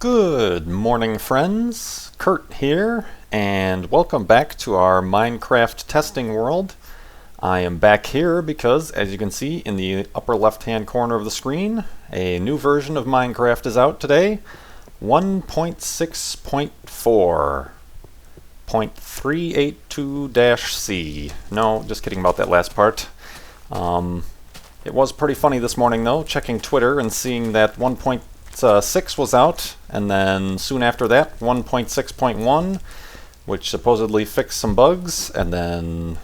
Good morning, friends. Kurt here, and welcome back to our Minecraft testing world. I am back here because, as you can see in the upper left-hand corner of the screen, a new version of Minecraft is out today, 1.6.4. 0.382-C. No, just kidding about that last part. It was pretty funny this morning, though, checking Twitter and seeing that 1.6 was out, and then soon after that, 1.6.1, which supposedly fixed some bugs, and then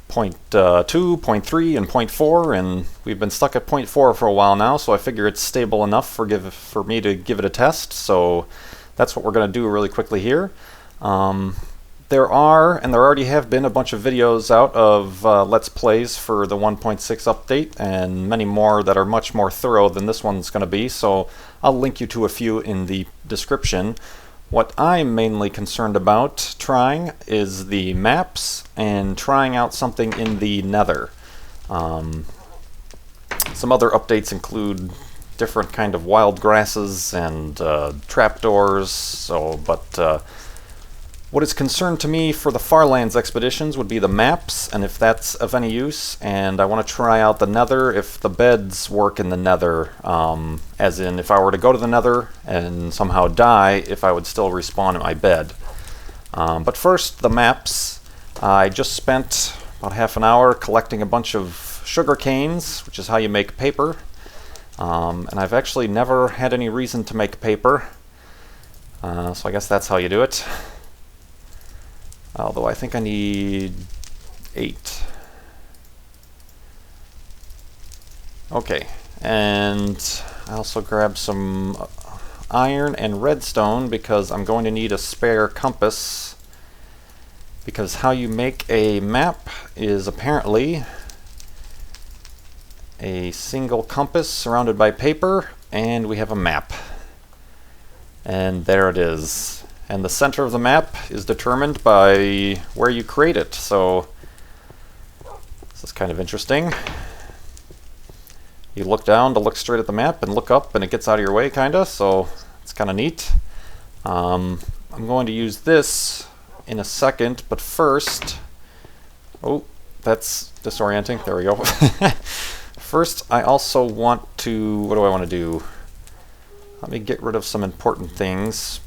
0.2, 0.3, and 0.4, and we've been stuck at 0.4 for a while now, so I figure it's stable enough for me to give it a test, so that's what we're going to do really quickly here. There already have been a bunch of videos out of Let's Plays for the 1.6 update, and many more that are much more thorough than this one's going to be, so I'll link you to a few in the description. What I'm mainly concerned about trying is the maps and trying out something in the Nether. Some other updates include different kind of wild grasses and trapdoors, but what is concerned to me for the Farlands expeditions would be the maps, and if that's of any use, and I want to try out the Nether if the beds work in the Nether, as in if I were to go to the Nether and somehow die, if I would still respawn in my bed. But first, the maps. I just spent about half an hour collecting a bunch of sugar canes, which is how you make paper, and I've actually never had any reason to make paper, so I guess that's how you do it. Although I think I need 8. Okay, and I also grabbed some iron and redstone because I'm going to need a spare compass, because how you make a map is apparently a single compass surrounded by paper, and we have a map. And there it is. And the center of the map is determined by where you create it, so this is kind of interesting. You look down to look straight at the map and look up and it gets out of your way, kinda, so it's kinda neat. I'm going to use this in a second, but first... Oh, that's disorienting. There we go. First, I also want to... What do I want to do? Let me get rid of some important things.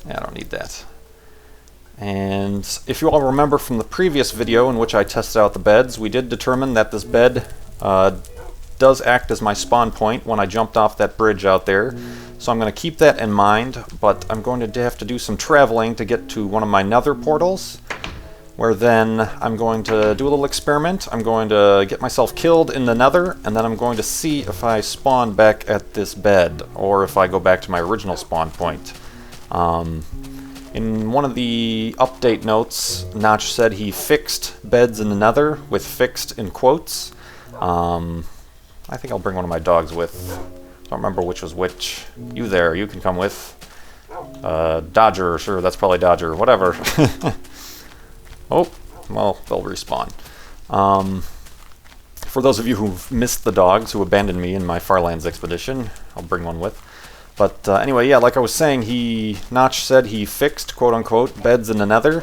Yeah, I don't need that. And if you all remember from the previous video in which I tested out the beds, we did determine that this bed does act as my spawn point when I jumped off that bridge out there. So I'm going to keep that in mind, but I'm going to have to do some traveling to get to one of my Nether portals, where then I'm going to do a little experiment. I'm going to get myself killed in the Nether, and then I'm going to see if I spawn back at this bed, or if I go back to my original spawn point. In one of the update notes, Notch said he fixed beds in the Nether, with fixed in quotes. I think I'll bring one of my dogs with. I don't remember which was which. You there, you can come with. Dodger, sure, that's probably Dodger, whatever. Oh, well, they'll respawn. For those of you who've missed the dogs, who abandoned me in my Farlands expedition, I'll bring one with. But anyway, yeah, like I was saying, Notch said he fixed, quote-unquote, beds in the Nether.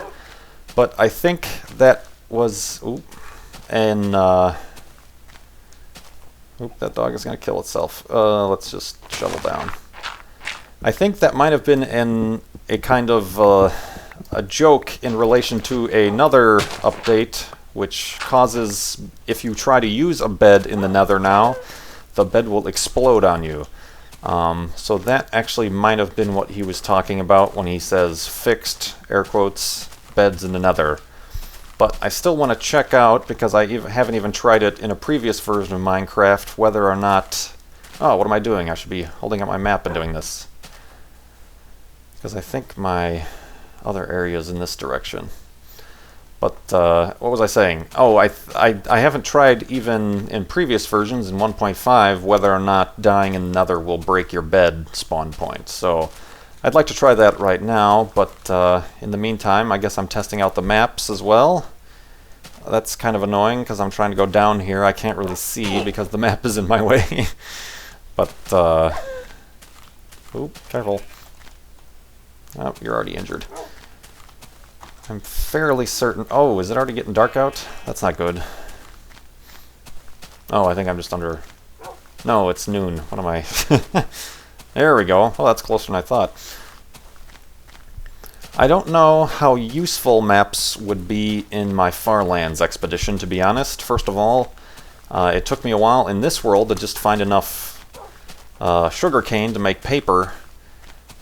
But I think that was... Oop, and... Oop, that dog is going to kill itself. Let's just shovel down. I think that might have been a kind of... a joke in relation to another update, which causes, if you try to use a bed in the Nether now, the bed will explode on you. So that actually might have been what he was talking about when he says fixed, air quotes, beds in the Nether. But I still want to check out, because I haven't even tried it in a previous version of Minecraft, whether or not... Oh, what am I doing? I should be holding up my map and doing this. Because I think my... other areas in this direction. But what was I saying? Oh, I haven't tried even in previous versions in 1.5 whether or not dying in the Nether will break your bed spawn point. So I'd like to try that right now, but in the meantime I guess I'm testing out the maps as well. That's kind of annoying because I'm trying to go down here. I can't really see because the map is in my way. But, oop, careful. Oh, you're already injured. I'm fairly certain... Oh, is it already getting dark out? That's not good. Oh, I think I'm just under... No, it's noon. What am I... There we go. Well, that's closer than I thought. I don't know how useful maps would be in my Farlands expedition, to be honest. First of all, it took me a while in this world to just find enough sugarcane to make paper.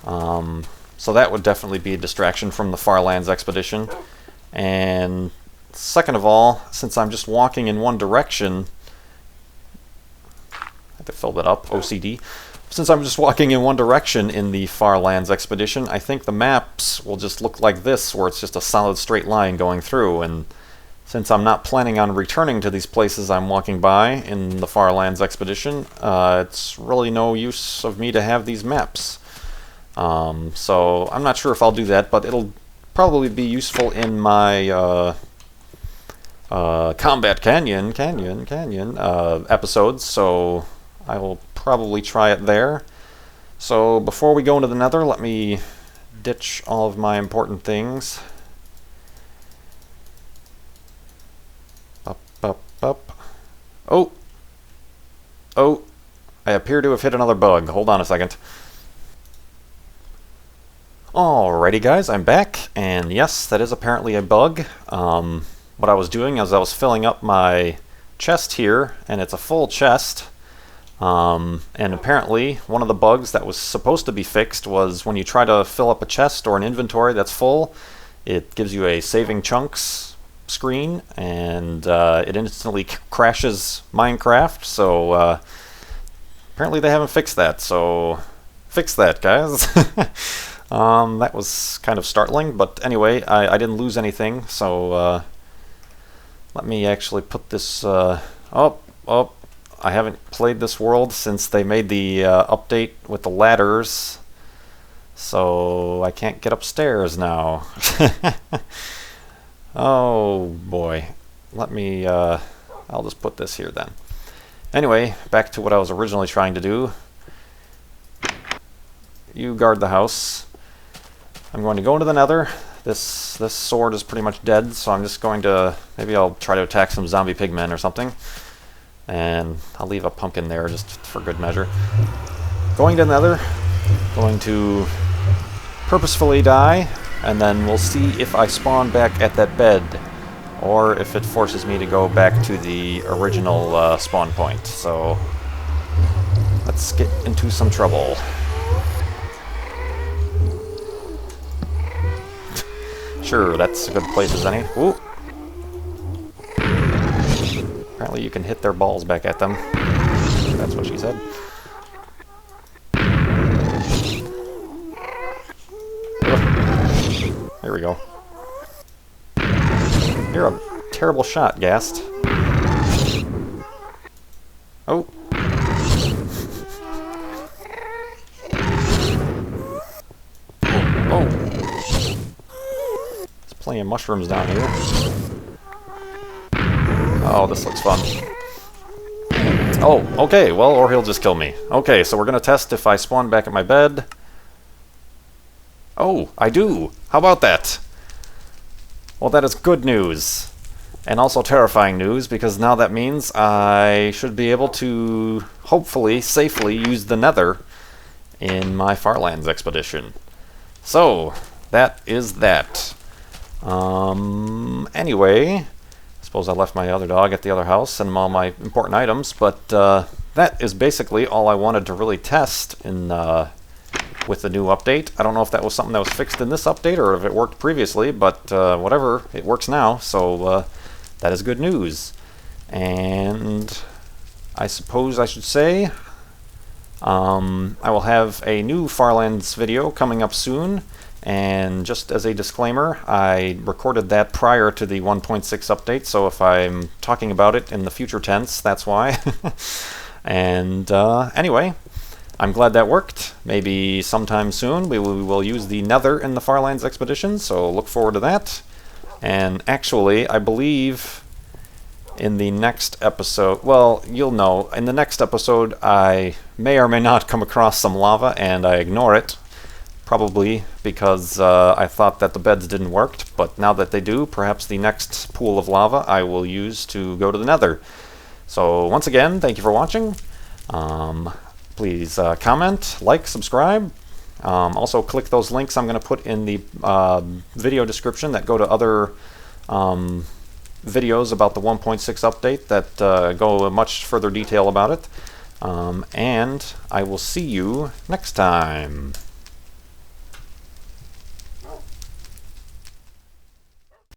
So that would definitely be a distraction from the Farlands expedition. And second of all, since I'm just walking in one direction... I had to fill that up, OCD. Since I'm just walking in one direction in the Farlands expedition, I think the maps will just look like this, where it's just a solid straight line going through. And since I'm not planning on returning to these places I'm walking by in the Farlands expedition, it's really no use of me to have these maps. So I'm not sure if I'll do that, but it'll probably be useful in my Combat Canyon episodes, so I will probably try it there. So before we go into the Nether, let me ditch all of my important things. Up. Oh! Oh! I appear to have hit another bug. Hold on a second. Alrighty guys, I'm back, and yes, that is apparently a bug. What I was doing is I was filling up my chest here, and it's a full chest. And apparently one of the bugs that was supposed to be fixed was when you try to fill up a chest or an inventory that's full, it gives you a saving chunks screen, and it instantly crashes Minecraft, so apparently they haven't fixed that, so fix that, guys. That was kind of startling, but anyway, I didn't lose anything, so let me actually put this I haven't played this world since they made the update with the ladders, so I can't get upstairs now. Oh boy. Let me, I'll just put this here then. Anyway, back to what I was originally trying to do. You guard the house. I'm going to go into the Nether. This sword is pretty much dead, so I'm just going to... Maybe I'll try to attack some zombie pigmen or something. And I'll leave a pumpkin there just for good measure. Going to the Nether. Going to purposefully die, and then we'll see if I spawn back at that bed, or if it forces me to go back to the original spawn point. So let's get into some trouble. Sure, that's a good place as any. Ooh. Apparently you can hit their balls back at them. That's what she said. Ugh. There we go. You're a terrible shot, Ghast. Oh. Oh. There's plenty of mushrooms down here. Oh, this looks fun. Oh, okay, well, or he'll just kill me. Okay, so we're gonna test if I spawn back at my bed. Oh, I do! How about that? Well, that is good news. And also terrifying news, because now that means I should be able to, hopefully, safely use the Nether in my Farlands expedition. So, that is that. Anyway, I suppose I left my other dog at the other house and all my important items, but that is basically all I wanted to really test in with the new update. I don't know if that was something that was fixed in this update or if it worked previously, but whatever, it works now, so that is good news. And I suppose I should say I will have a new Farlands video coming up soon, and just as a disclaimer, I recorded that prior to the 1.6 update, so if I'm talking about it in the future tense, that's why. And anyway, I'm glad that worked. Maybe sometime soon we will use the Nether in the Farlands expedition, so look forward to that. And actually, I believe in the next episode, well, you'll know, in the next episode I may or may not come across some lava and I ignore it, probably because I thought that the beds didn't work, but now that they do, perhaps the next pool of lava I will use to go to the Nether. So once again, thank you for watching. Please comment, like, subscribe. Also click those links I'm going to put in the video description that go to other videos about the 1.6 update that go in much further detail about it. And I will see you next time.